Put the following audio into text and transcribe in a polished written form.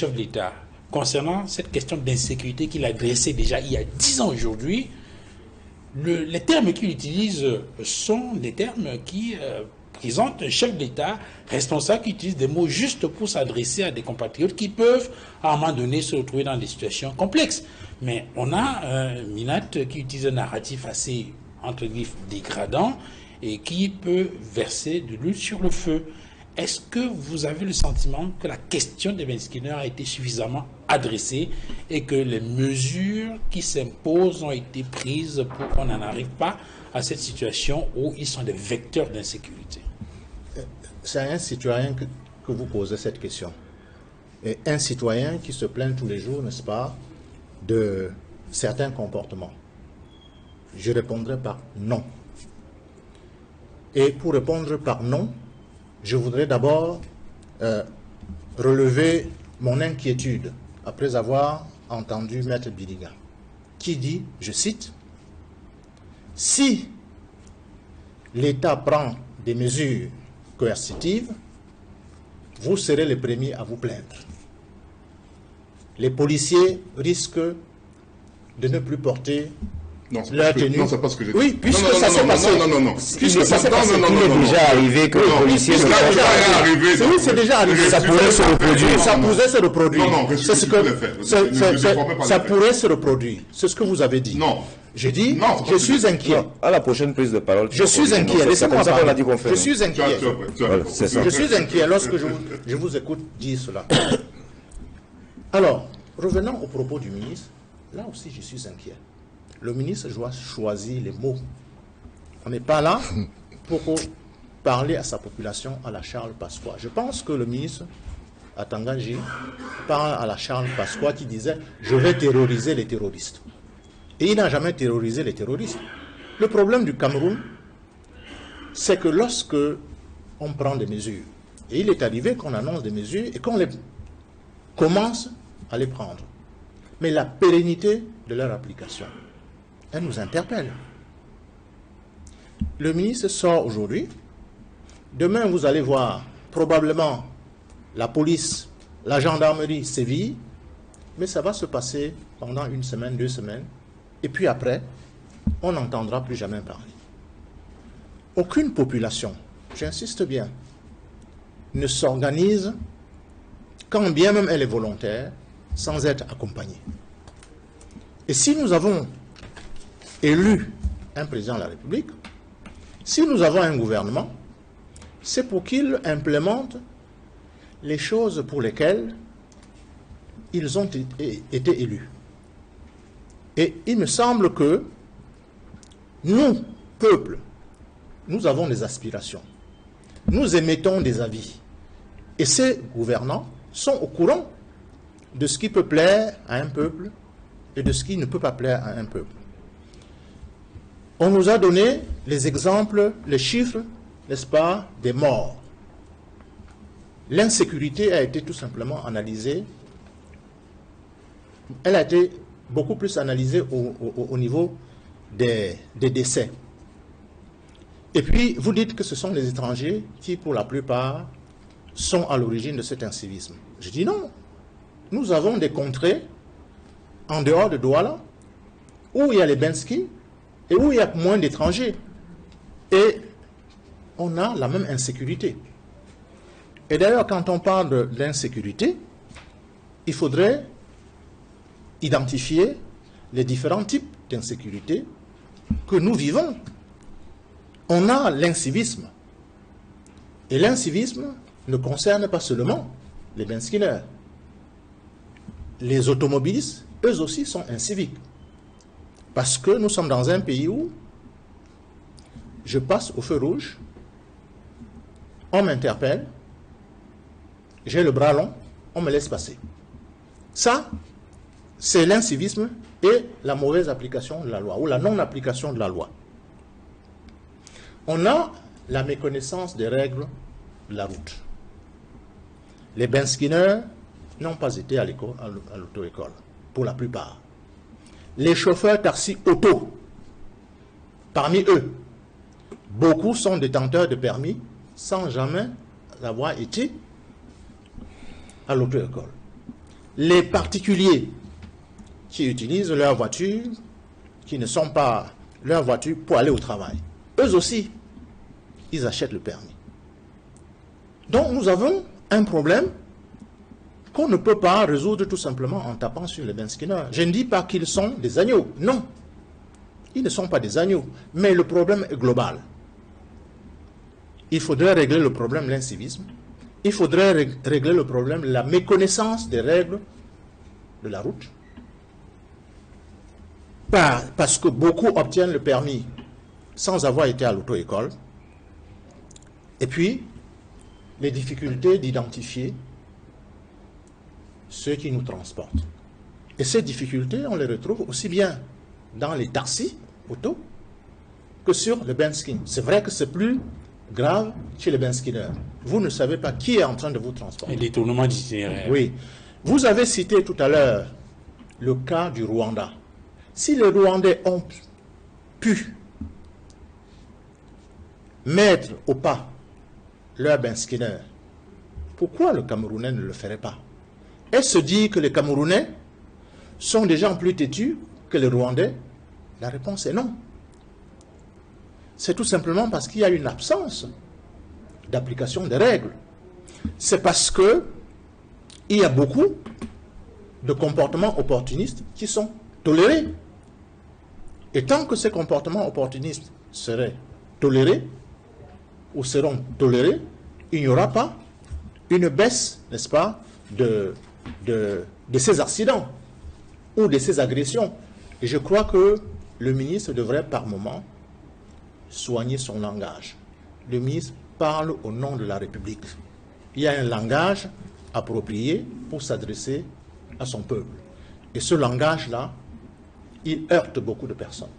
chef de l'État concernant cette question d'insécurité qu'il a dressée déjà il y a 10 ans aujourd'hui, les termes qu'il utilise sont des termes qui présentent un chef d'État responsable qui utilise des mots juste pour s'adresser à des compatriotes qui peuvent, à un moment donné, se retrouver dans des situations complexes. Mais on a Minat qui utilise un narratif assez, entre guillemets, dégradant et qui peut verser de l'huile sur le feu. Est-ce que vous avez le sentiment que la question des Benskiner a été suffisamment adressée et que les mesures qui s'imposent ont été prises pour qu'on n'en arrive pas à cette situation où ils sont des vecteurs d'insécurité? C'est à un citoyen que vous posez cette question. Et un citoyen qui se plaint tous les jours, n'est-ce pas, de certains comportements. Je répondrai par non. Et pour répondre par non, je voudrais d'abord relever mon inquiétude après avoir entendu Maître Biliga, qui dit, je cite, « Si l'État prend des mesures coercitives, vous serez les premiers à vous plaindre. Les policiers risquent de ne plus porter leur tenue. » Non, c'est pas ce que j'ai dit. Oui, puisque ça s'est passé. Non. Puisque ça s'est passé. Il est déjà arrivé que les policiers ne font pas. Oui, c'est déjà arrivé. Ça pourrait se reproduire. Ça pourrait se reproduire. Non, c'est ce que ça pourrait se reproduire. C'est ce que vous avez dit. Non. J'ai dit, je suis inquiet. À la prochaine prise de parole. Je suis inquiet. Laissez-moi parler. Je suis inquiet. C'est ça. Je suis inquiet lorsque je vous écoute dire cela. Alors, revenons au propos du ministre. Là aussi, je suis inquiet. Le ministre doit choisir les mots. On n'est pas là pour parler à sa population à la Charles Pasqua. Je pense que le ministre à Tanganji parle à la Charles Pasqua qui disait « Je vais terroriser les terroristes ». Et il n'a jamais terrorisé les terroristes. Le problème du Cameroun, c'est que lorsque on prend des mesures, et il est arrivé qu'on annonce des mesures et qu'on les commence à les prendre, mais la pérennité de leur application, elle nous interpelle. Le ministre sort aujourd'hui. Demain, vous allez voir probablement la police, la gendarmerie sévir, mais ça va se passer pendant 1 semaine, 2 semaines, et puis après, on n'entendra plus jamais parler. Aucune population, j'insiste bien, ne s'organise, quand bien même elle est volontaire, sans être accompagnée. Et si nous avons élu un président de la République, si nous avons un gouvernement, c'est pour qu'il implémente les choses pour lesquelles ils ont été élus. Et il me semble que nous, peuple, nous avons des aspirations. Nous émettons des avis. Et ces gouvernants sont au courant de ce qui peut plaire à un peuple et de ce qui ne peut pas plaire à un peuple. On nous a donné les exemples, les chiffres, n'est-ce pas, des morts. L'insécurité a été tout simplement analysée. Elle a été beaucoup plus analysée au niveau des décès. Et puis, vous dites que ce sont les étrangers qui, pour la plupart, sont à l'origine de cet incivisme. Je dis non. Nous avons des contrées, en dehors de Douala, où il y a les Benski, et où il y a moins d'étrangers. Et on a la même insécurité. Et d'ailleurs, quand on parle de l'insécurité, il faudrait identifier les différents types d'insécurité que nous vivons. On a l'incivisme. Et l'incivisme ne concerne pas seulement les Benskiner. Les automobilistes, eux aussi, sont inciviques. Parce que nous sommes dans un pays où je passe au feu rouge, on m'interpelle, j'ai le bras long, on me laisse passer. Ça, c'est l'incivisme et la mauvaise application de la loi, ou la non-application de la loi. On a la méconnaissance des règles de la route. Les Benskiner n'ont pas été à l'auto-école, pour la plupart. Les chauffeurs taxi auto, parmi eux, beaucoup sont détenteurs de permis sans jamais avoir été à l'auto-école. les particuliers qui utilisent leur voiture, qui ne sont pas leur voiture pour aller au travail, eux aussi, ils achètent le permis. Donc nous avons un problème qu'on ne peut pas résoudre tout simplement en tapant sur les benskinners. Je ne dis pas qu'ils sont des agneaux, non. Ils ne sont pas des agneaux, mais le problème est global. Il faudrait régler le problème de l'incivisme, il faudrait régler le problème de la méconnaissance des règles de la route, parce que beaucoup obtiennent le permis sans avoir été à l'auto-école, et puis les difficultés d'identifier ceux qui nous transportent. Et ces difficultés, on les retrouve aussi bien dans les taxis auto que sur le benskin. C'est vrai que c'est plus grave chez les benskinners. Vous ne savez pas qui est en train de vous transporter. Et détournement d'itinéraire. Oui. Vous avez cité tout à l'heure le cas du Rwanda. Si les Rwandais ont pu mettre au pas leur benskinner, pourquoi le Camerounais ne le ferait pas? Est-ce dire que les Camerounais sont des gens plus têtus que les Rwandais? La réponse est non. C'est tout simplement parce qu'il y a une absence d'application des règles. C'est parce que il y a beaucoup de comportements opportunistes qui sont tolérés. Et tant que ces comportements opportunistes seraient tolérés, ou seront tolérés, il n'y aura pas une baisse, n'est-ce pas, de ces accidents ou de ces agressions. Et je crois que le ministre devrait par moment soigner son langage. Le ministre parle au nom de la République. Il y a un langage approprié pour s'adresser à son peuple. Et ce langage-là, il heurte beaucoup de personnes.